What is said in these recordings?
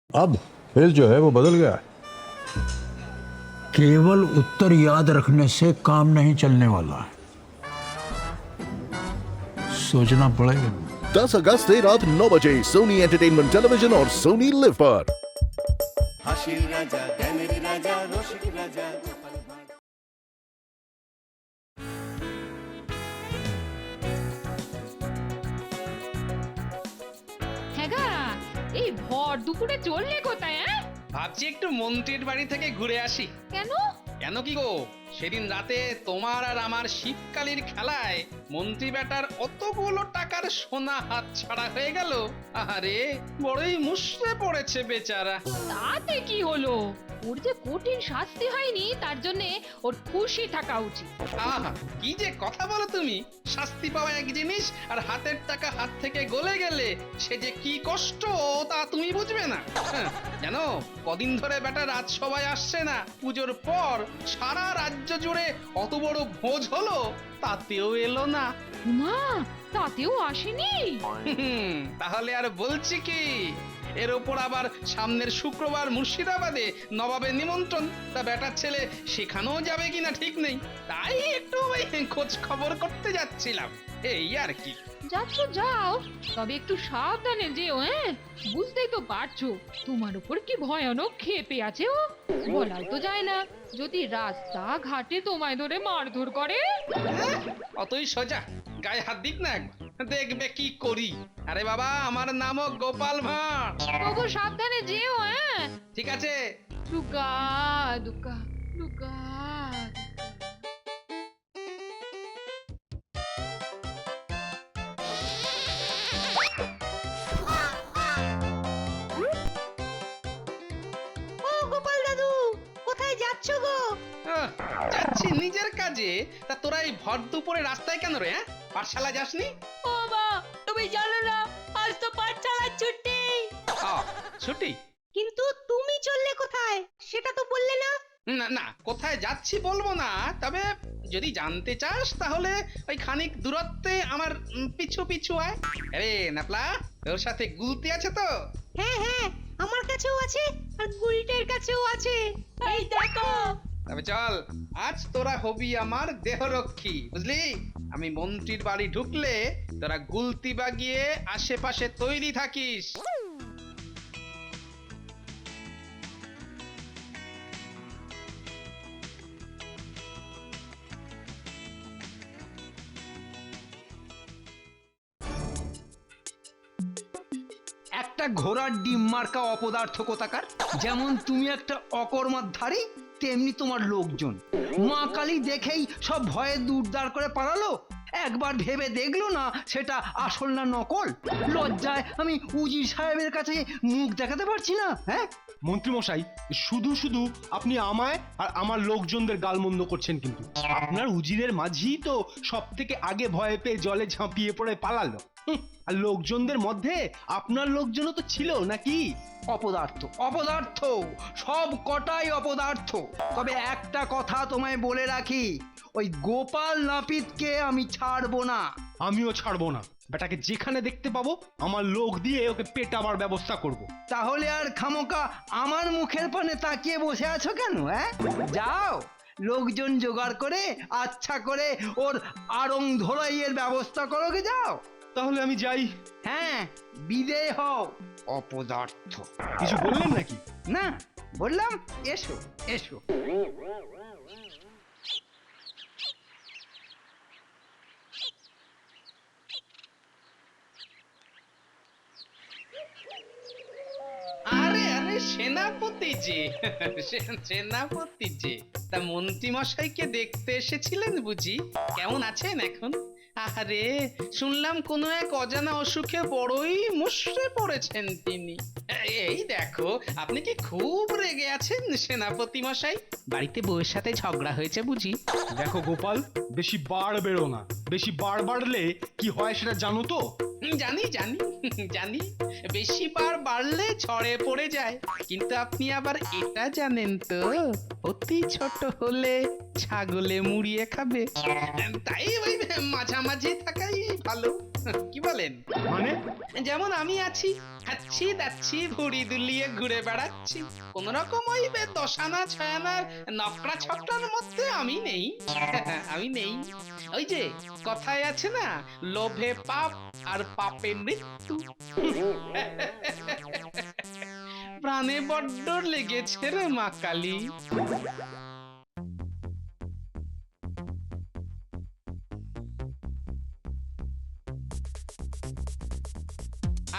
अब फेस जो है वो बदल गया है। केवल उत्तर याद रखने से काम नहीं चलने वाला, सोचना पड़ेगा। 10 अगस्त से रात 9 बजे सोनी एंटरटेनमेंट टेलीविजन और सोनी लिव पर। হাসির রাজা জ্ঞানের রাজা রসিক রাজা গোপাল ভাঁড়। হ্যাঁ গা, এই ভর দুপুরে চললে কোথায়? ভাবছি একটু মন্ত্রীর বাড়ি থেকে ঘুরে আসি। কেন? কেন কি গো, সেদিন রাতে তোমার আর আমার শীতকালীর খেলায় মন্ত্রী বেটার অতগুলো টাকার সোনা হাত ছাড়া হয়ে গেল। আরে বড়ই মুষড়ে পড়েছে বেচারা। তাতে কি হলো? ওর যে কঠিন শাস্তি হয়নি তার জন্য ওর খুশি থাকা উচিত। আহা, কি যে কথা বলো তুমি। শাস্তি পাওয়া এক জিনিস, আর হাতের টাকা হাত থেকে গলে গেলে সে যে কি কষ্ট তা তুমি বুঝবে না। জানো, কদিন ধরে বেটা রাজসভায় আসছে না। পুজোর পর সারা রাজ্য জুড়ে অত বড় ভোজ হলো, তাতেও এলো না। মা, তাতেও আসেনি? তাহলে আর বলছি কি, এর ওপর আবার সামনের শুক্রবার মুর্শিদাবাদে নবাবের নিমন্ত্রণ। তা বেটার ছেলে সেখানেও যাবে কিনা ঠিক নেই, তাই একটু ওই খোঁজ খবর করতে যাচ্ছিলাম, এই আর কি। যাচ্ছ যাও, তবে একটু সাবধানে যেও। বুঝতেই তো পারছো তোমার উপর কি ভয়ানক ক্ষেপে আছে ও। বলাও তো যায় না, যদি রাস্তা ঘাটে তোমায় ধরে মারধর করে। অতই সোজা, গায়ে হাত দিক না একবার, দেখবে কি করি। আরে বাবা, আমার নামও গোপাল ভাঁড়। তবু সাবধানে যেও। ঠিক আছে। দুকা দুকা দুকা। আহ, যাচ্ছি নিজের কাজে। তা তোরা এই ভর দুপুরে রাস্তায় কেন রে? পাঠশালা যাসনি? ও মা, তুমি জানো না আজ তো পাঠশালার ছুটি। ছুটি? কিন্তু তুমি চললে কোথায় সেটা তো বললে না। না না, কোথায় যাচ্ছি বলবো না, তবে যদি জানতে চাস তাহলে ওই খানিক দূরত্বে আমার পিছু পিছু আয়। আরে নাপলা, তোর সাথে গুলতি আছে তো? হ্যাঁ হ্যাঁ, আমার কাছেও আছে আর গুলটের কাছেও আছে। এই দেখো। তবে চল, আজ তোরা হবি আমার দেহরক্ষী, বুঝলি? আমি মন্ত্রীর বাড়ি ঢুকলে তোরা গুলতি বাগিয়ে আশেপাশে তৈরি থাকিস। একটা ঘোড়ার ডিম মার্কা অপদার্থ কোথাকার। যেমন তুমি একটা অকর্মাধারী, তেমনি তোমার লোকজন। মা কালী দেখেই সব ভয়ে দূরদার করে পালালো। একবার ভেবে দেখলো না সেটা আসল না নকল। লজ্জায় আমি উজির সাহেবের কাছে মুখ দেখাতে পারছি না। হ্যাঁ মন্ত্রী মশাই, শুধু শুধু আপনি আমায় আর আমার লোকজনদের গালমন্দ করছেন। কিন্তু আপনার উজিরের মাঝিই তো সব থেকে আগে ভয় পেয়ে জলে ঝাঁপিয়ে পড়ে পালালো। আর লোকজনদের মধ্যে আপনার লোকজনও তো ছিল নাকি? অপদার্থ অপদার্থ, সব কটাই অপদার্থ। তবে একটা কথা তোমায় বলে রাখি, ওই গোপাল নাপিতকে আমি ছাড়বো না। আমিও ছাড়বো না। বেটাকে যেখানে দেখতে পাবো আমার লোক দিয়ে ওকে পেটাবার ব্যবস্থা করব। তাহলে আর খামোকা আমার মুখের পানে তাকিয়ে বসে আছো কেন? যাও, লোকজন জোগাড় করে আচ্ছা করে ওর আড়ং ধরাইয়ের ব্যবস্থা করো গে, যাও। তাহলে আমি যাই। হ্যাঁ, বিদেয় হও অপদার্থ। কিছু বললেন নাকি? না, বললাম এসো এসো। আরে আরে, সেনাপতি যে সেনাপতি যে তা মন্ত্রী মশাইকে দেখতে এসেছিলেন বুঝি? কেমন আছেন এখন? আরে শুনলাম কোনো এক অজানা অসুখে বড়ই মুষড়ে পড়েছেন তিনি। এই দেখো, আপনি কি খুব রেগে আছেন সেনাপতি মশাই? বাড়িতে বউয়ের সাথে ঝগড়া হয়েছে বুঝি? দেখো গোপাল, বেশি বার বেরো না। বেশি বার বাড়লে কি হয় সেটা জানো তো? জানি জানি জানি, বেশি বার বাড়লে ঝড়ে পড়ে যায়, কিন্তু আপনি আবার এটা জানেন তো অতি ছোট হলে ছাগলে মুড়িয়ে খাবে, তাই ওই মাঝামাঝি থাকাই ভালো, কি বলেন? মানে যেমন আমি আছি, খাচ্ছি দাচ্ছি ভুড়ি দুলিয়ে ঘুরে বেড়াচ্ছি, কোন রকম ওই 10 আনা 6 আনার নকড়া ছকড়ার মধ্যে আমি নেই। আমি নেই। ওই যে কথায় আছে না, লোভে পাপ আর পাপে মৃত্যু। প্রাণে বড্ড লেগেছে রে মা কালী।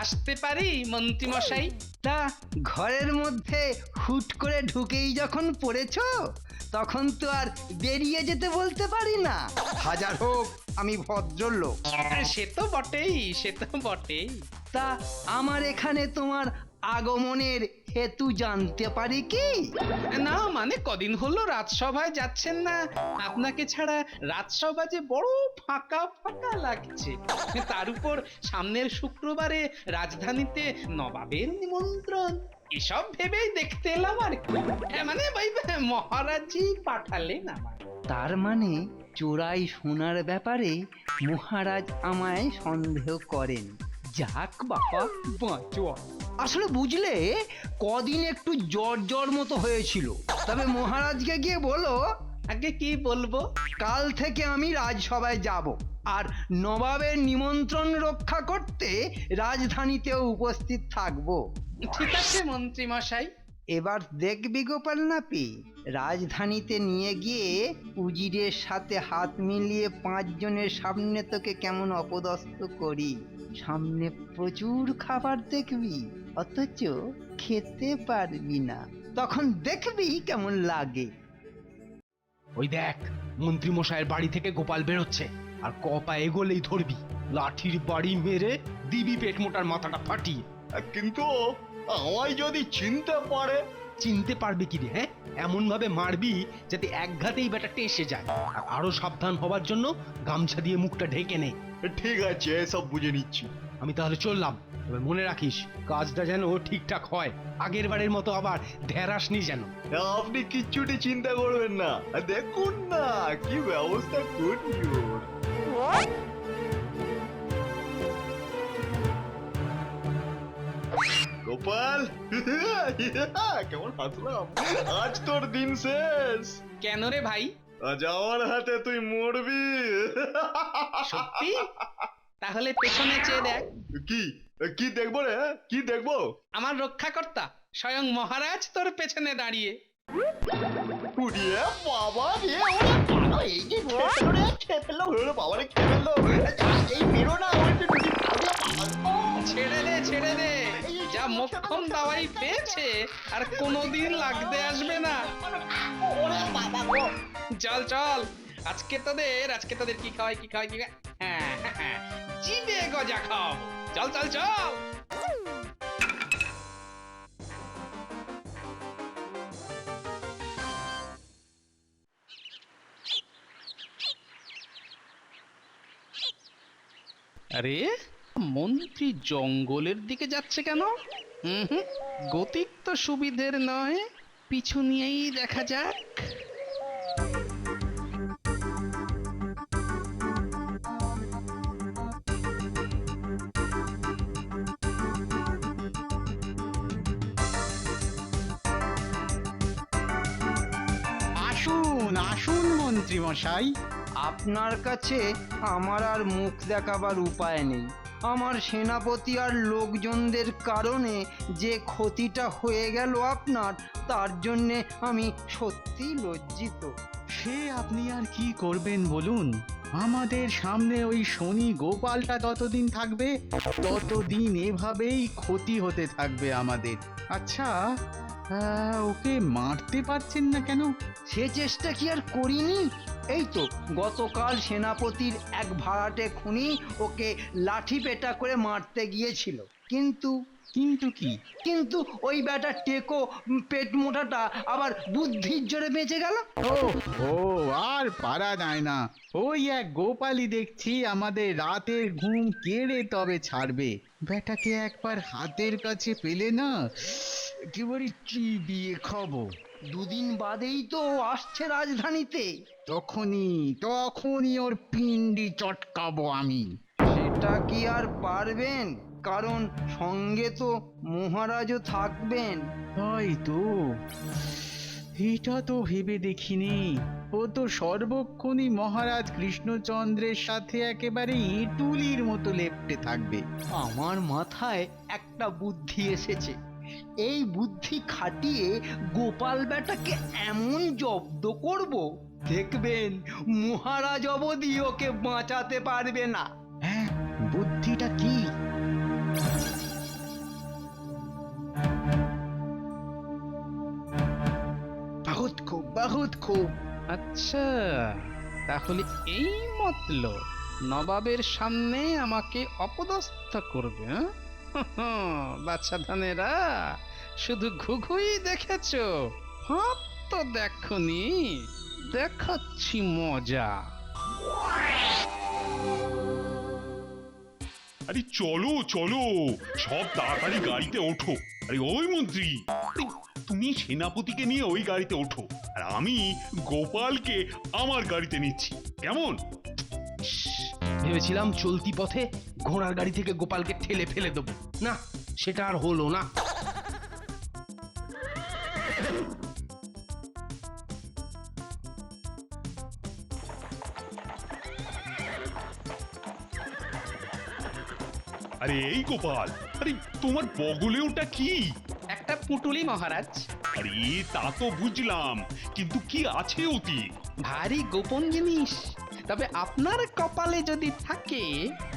আসতে পারি মন্ত্রী মশাই? তা ঘরের মধ্যে হুট করে ঢুকেই যখন পড়েছো, তখন তো আর বেরিয়ে যেতে বলতে পারি না। হাজার হোক আমি ভদ্রলোক। সে তো বটেই, সে তো বটেই। তা আমার এখানে তোমার আগমনের হেতু জানতে পারি কি? না মানে কদিন হলো রাজসভায় যাচ্ছেন না, আপনাকে ছাড়া রাজসভা যে বড় ফাঁকা ফাঁকা লাগছে, তার উপর সামনের শুক্রবারে রাজধানীতে নবাবের নিমন্ত্রণ, এসব ভেবেই দেখতে এলাম আর কি। মানে ভাই মহারাজই পাঠালেন আমার। তার মানে চোরাই সোনার ব্যাপারে মহারাজ আমায় সন্দেহ করেন। যাক বাবা, বাঁচো। আসলে বুঝলে, কদিন একটু জ্বর জ্বর মতো হয়েছিল, তবে মহারাজকে গিয়ে বলো আগে কি বলবো? কাল থেকে আমি রাজসভায় যাব, আর নবাবের নিমন্ত্রণ রক্ষা করতে রাজধানীতেও উপস্থিত থাকবো। ঠিক আছে মন্ত্রী মশাই। এবার দেখবি গোপাল নাপি, রাজধানীতে নিয়ে গিয়ে উজিরের সাথে হাত মিলিয়ে 5 জনের সামনে তোকে কেমন অপদস্থ করি। সামনে প্রচুর খাবার দেখবি, অথচ খেতে পারবি না, তখন দেখবি কেমন লাগে। ওই দেখ, মন্ত্রী মশাইয়ের বাড়ি থেকে গোপাল বেরোচ্ছে, আর কপা এগোলেই ধরবি, লাঠির বাড়ি মেরে দিবি পেট মোটার মাথাটা ফাটিয়ে। কিন্তু আমায় যদি চিনতে পারে? চিনতে পারবে কি রে? হ্যাঁ, এমন ভাবে মারবি যাতে এক ঘাতেই বেটা টেসে যায়। আর আরো সাবধান হবার জন্য গামছা দিয়ে মুখটা ঢেকে নে। ঠিক আছে, সব বুঝে নিচ্ছি। আমি তাহলে চললাম, তবে মনে রাখিস কাজটা যেন ঠিকঠাক হয়, আগের বারের মতো আবার ধ্যারাসনি যেন। আপনি কিচ্ছুটি চিন্তা করবেন না, দেখুন না কি ব্যবস্থা করি ওর। গোপাল, কেমন হাসলাম। আজ তোর দিন শেষ। কেন রে ভাই? আজ আমার হাতে তুই মরবি। সত্যি? তাহলে পেছনে চেয়ে দেখ। কি কি দেখবো রে? কি দেখবো? আমার রক্ষাকর্তা স্বয়ং মহারাজ তোর পেছনে দাঁড়িয়ে। উড়িয়ে বাবা রে, ওরে বাবা, এই যে খেয়ে ফেললো ওরে বাবা রে, খেয়ে ফেললো। এই বেরো না, ওরে একটু ঢুকি বাবা। ছেড়ে দে ছেড়ে দে, যা মক্ষম দাওয়াই পেয়েছে আর কোনোদিন লাগতে আসবে না। চল চল, আজকে তোদের কি খাওয়াই কি খাওয়াই কি খাওয়াই? হ্যাঁ হ্যাঁ, জিভে গজা খাও। চল চল চল। আরে মন্ত্রী জঙ্গলের দিকে যাচ্ছে কেন? হুম, গতিক তো সুবিধের নয়, পিছু নিয়েই দেখা যাক। আসুন আসুন মন্ত্রী মশাই। আপনার কাছে আমার আর মুখ দেখাবার উপায় নেই। আমার সেনাপতি আর লোকজনদের কারণে যে ক্ষতিটা হয়ে গেল আপনার, তার জন্যে আমি সত্যি লজ্জিত। সে আপনি আর কি করবেন বলুন, আমাদের সামনে ওই শনি গোপালটা ততদিন থাকবে, ততদিন এভাবেই ক্ষতি হতে থাকবে আমাদের। আচ্ছা, ওকে মারতে পারছেন না কেন? সে চেষ্টা কি আর করিনি? এই তো গতকাল সেনাপতির এক ভাড়াটে খুনি ওকে লাঠি পেটা করে মারতে গিয়েছিল, কিন্তু কিন্তু কি? কিন্তু ওই বেটা টেকো পেট মোটাটা আবার বুদ্ধির জোরে বেঁচে গেল। ও ও আর পারা যায় না। ওই এক গোপালই দেখছি আমাদের রাতের ঘুম কেড়ে তবে ছাড়বে। বেটাকে একবার হাতের কাছে পেলে না একেবারে চিবিয়ে খাবো। দুদিন বাদেই তো আসছে রাজধানীতে। তখনই ওর পিন্ডি চটকাবো আমি। সেটা কি আর পারবেন? কারণ সঙ্গে তো মহারাজও থাকবেন। তাই তো, এটা তো ভেবে দেখিনি। ও তো সর্বক্ষণই মহারাজ কৃষ্ণচন্দ্রের সাথে একেবারে ইঁটুলির মতো লেপ্টে থাকবে। আমার মাথায় একটা বুদ্ধি এসেছে। এই বুদ্ধি খাটিয়ে গোপাল বেটাকে এমন জব্দ করব, দেখবেন মহারাজ অবধি ওকে বাঁচাতে পারবে না। হ্যাঁ, বুদ্ধিটা কি? বহুত খুব। আচ্ছা, তাহলে এই মতলব নবাবের সামনে আমাকে অপদস্থ করবে? বাচ্চা ধানেরা, শুধু ঘুঘুই দেখেছো, হাত তো দেখনি। দেখাচ্ছি মজা। আরে চলো চলো, সব তাড়াতাড়ি গাড়িতে ওঠো। আরে ওই মন্ত্রী, তুমি সেনাপতিকে নিয়ে ওই গাড়িতে ওঠো, আর আমি গোপালকে আমার গাড়িতে নিচ্ছি, কেমন? ভেবেছিলাম চলতি পথে ঘোড়ার গাড়ি থেকে গোপালকে ঠেলে ফেলে দেবো, না সেটা আর হলো না। আরে এই গোপাল, আরে তোমার বগলে ওটা কি? একটা পুটুলি মহারাজ। আরে তা তো বুঝলাম, কিন্তু কি আছে ওতে? ভারী গোপন জিনিস, তবে আপনার কপালে যদি থাকে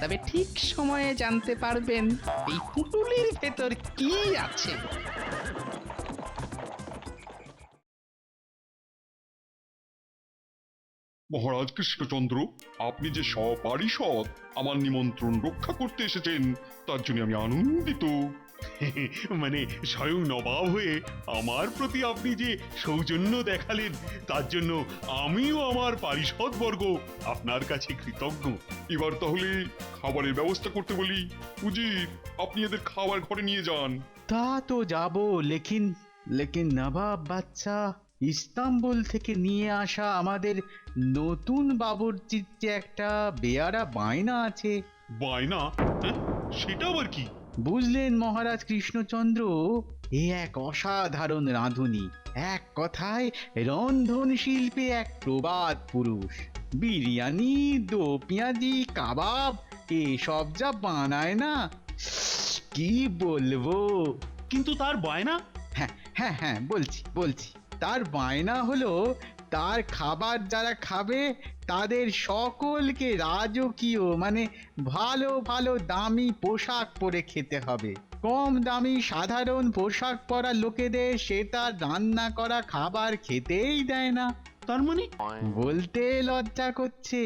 তবে ঠিক সময়ে জানতে পারবেন এই পুটুলির ভেতর কি আছে। মহারাজ কৃষ্ণচন্দ্র, আপনি যে সপারিষদ আমার নিমন্ত্রণ রক্ষা করতে এসেছেন তার জন্য আমি আনন্দিত। মানে স্বয়ং নবাব হয়ে আমার প্রতি আপনি যে সৌজন্য দেখালেন তার জন্য আমিও আমার পারিষদ বর্গ আপনার কাছে কৃতজ্ঞ। এবার তাহলে খাবারের ব্যবস্থা করতে বলি। উজির, আপনি এদের খাবার ঘরে নিয়ে যান। তা তো যাবো, লেকিন নবাব বাচ্চা, ইস্তাম্বুল থেকে নিয়ে আসা আমাদের নতুন বাবুর্চির যে একটা বেয়ারা বায়না আছে। বায়না? হ্যাঁ, সেটা আবার কি? বুঝলেন মহারাজ কৃষ্ণচন্দ্র, এ এক অসাধারণ রাঁধুনি, এক কথায় রন্ধন শিল্পে এক প্রবাদ পুরুষ। বিরিয়ানি, দো পেঁয়াজি, কাবাব এসব যা বানায় না, কি বলবো। কিন্তু তার বায়না? হ্যাঁ বলছি। তার বায়না হলো তার খাবার যারা খাবে তাদের সকলকে রাজকীয় মানে ভালো ভালো দামি পোশাক পরে খেতে হবে। কম দামি সাধারণ পোশাক পরা লোকেদের সে তার রান্না করা খাবার খেতেই দেয় না। তার মানে? বলতে লজ্জা করছে,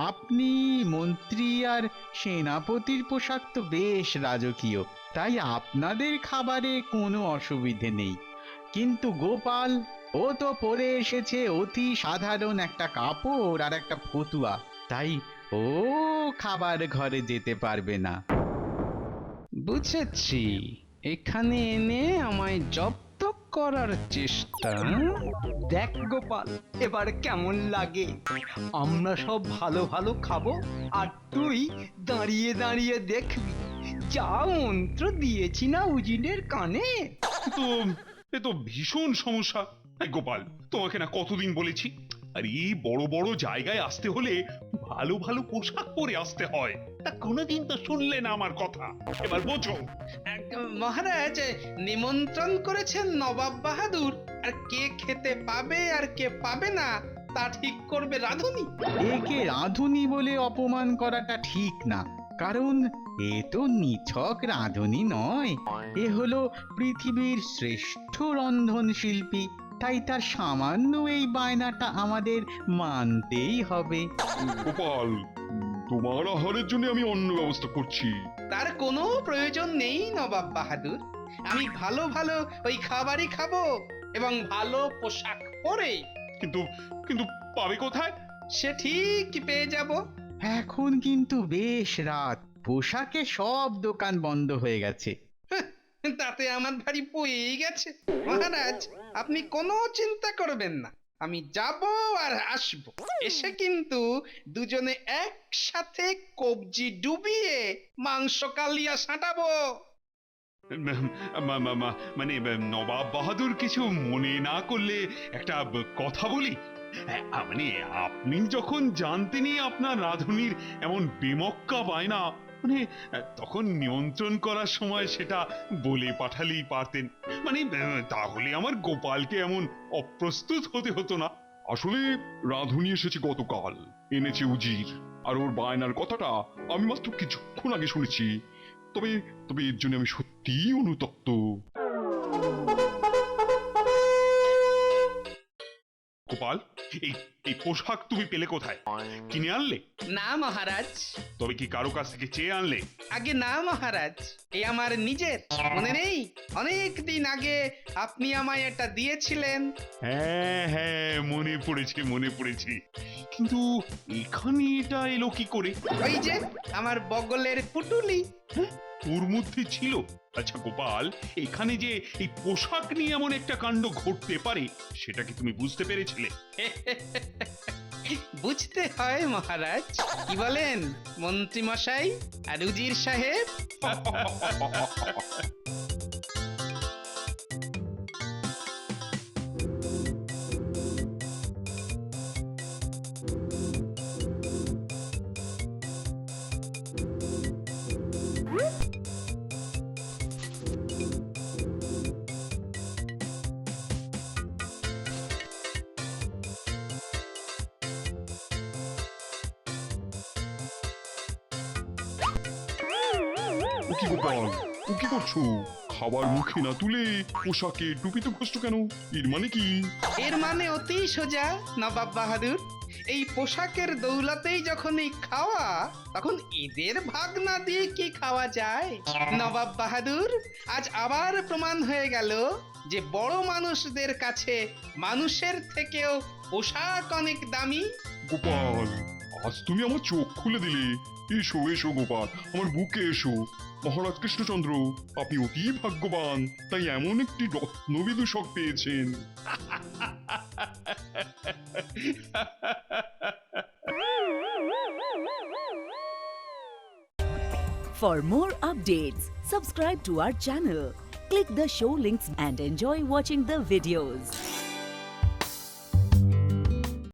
আপনি মন্ত্রী আর সেনাপতির পোশাক তো বেশ রাজকীয়, তাই আপনাদের খাবারে কোনো অসুবিধে নেই। কিন্তু গোপাল, ও তো পরে এসেছে অতি সাধারণ একটা কাপড় আর একটা ফতুয়া, তাই ও খাবার ঘরে যেতে পারবে না। বুঝেছি, এখানে এনে আমায় জব্দ করার চেষ্টা। দেখ গোপাল, এবার কেমন লাগে? আমরা সব ভালো ভালো খাবো আর তুই দাঁড়িয়ে দাঁড়িয়ে দেখবি। যা মন্ত্র দিয়েছি না উজিনের কানে। এ তো ভীষণ সমস্যা। এই গোপাল, তোমাকে না কতদিন বলেছি, আর এই বড় বড় জায়গায় আসতে হলে ভালো ভালো পোশাক পরে আসতে হয়, তা কোনোদিন তো শুনলে না আমার কথা। এবার বোঝো। মহারাজ, নিমন্ত্রণ করেছেন নবাব বাহাদুর, আর কে খেতে পাবে আর কে পাবে না তা ঠিক করবে রাঁধুনি। একে রাঁধুনি বলে অপমান করাটা ঠিক না, কারণ এ তো নিছক রাঁধুনি নয়, এ হলো পৃথিবীর শ্রেষ্ঠ রন্ধন শিল্পী। তাই তার সামান্য এই বায়নাটা আমাদের মানতেই হবে। গোপাল, তোমার আহারের জন্য আমি অন্য ব্যবস্থা করছি। তার কোনো প্রয়োজন নেই নবাব বাহাদুর। আমি ভালো ভালো ওই খাবারই খাবো এবং ভালো পোশাক পরে। কিন্তু কিন্তু পাবে কোথায়? সে ঠিক পেয়ে যাব। এখন কিন্তু বেশ রাত, পোশাকে সব দোকান বন্ধ হয়ে গেছে। তাতে আমার ভারী পয়েই গেছে। মহারাজ, আপনি কোনো চিন্তা করবেন না, আমি যাব আর আসব। এসে কিন্তু দুজনে একসাথে কবজি ডুবিয়ে মাংস কালিয়া সাঁটাবো। মানে নবাব বাহাদুর কিছু মনে না করলে একটা কথা বলি। মানে আপনি যখন জানতেনই আপনার রাধুনির এমন বেমক্কা বায়না, মানে তখন নিয়ন্ত্রণ করার সময় সেটা বলে পাঠালেই পারতেন। মানে তাহলে আমার গোপালকে এমন অপ্রস্তুত হতে হতো না। আসলে রাধুনি এসেছে গতকাল, এনেছে উজির, আর ওর বায়নার কথাটা আমি মাত্র কিছুক্ষণ আগে শুনেছি। তবে তবে এর জন্য আমি সত্যিই অনুতপ্ত। গোপাল, এই এই পোশাক তুমি পেলে কোথায়? কিনে আনলে? না মহারাজ। তবে কি কারো কাছ থেকে চেয়ে আনলে? আগে না মহারাজ, এই আমার নিজের। মনে নেই অনেক দিন আগে আপনি আমায় এটা দিয়েছিলেন? হ্যাঁ হ্যাঁ, মনে পড়েছে মনে পড়েছে। কিন্তু এখানে এটা এলো কি করে? ওই যে আমার বগলের পুটুলি। ওর মধ্যে ছিল? আচ্ছা গোপাল, এখানে যে এই পোশাক নিয়ে এমন একটা কাণ্ড ঘটতে পারে সেটা কি তুমি বুঝতে পেরেছিলে? বুঝতে হয় মহারাজ। কি বলেন মন্ত্রী মশাই আর উজির সাহেব? ও কি গোপাল, ও কি করছো? খাবার মুখে না তুলে পোশাকে টুপিতে ঘষছো কেন? এর মানে কি? এর মানে অতি সোজা নবাব বাহাদুর। এই পোশাকের দৌলতেই যখন এই খাওয়া, তখন এদের ভাগ না দিয়ে কি খাওয়া যায়? নবাব বাহাদুর, আজ আবার প্রমাণ হয়ে গেল যে বড় মানুষদের কাছে মানুষের থেকেও পোশাক অনেক দামি। গোপাল, আজ তুমি আমার চোখ খুলে দিলে। এসো এসো গোপাল, আমার বুকে এসো। মহারাজ কৃষ্ণচন্দ্র, আপনি অতি ভাগ্যবান, তাই এমন একটি রত্নবিদূষক পেয়েছেন। For more updates, subscribe to our channel, click the show links and enjoy watching the videos.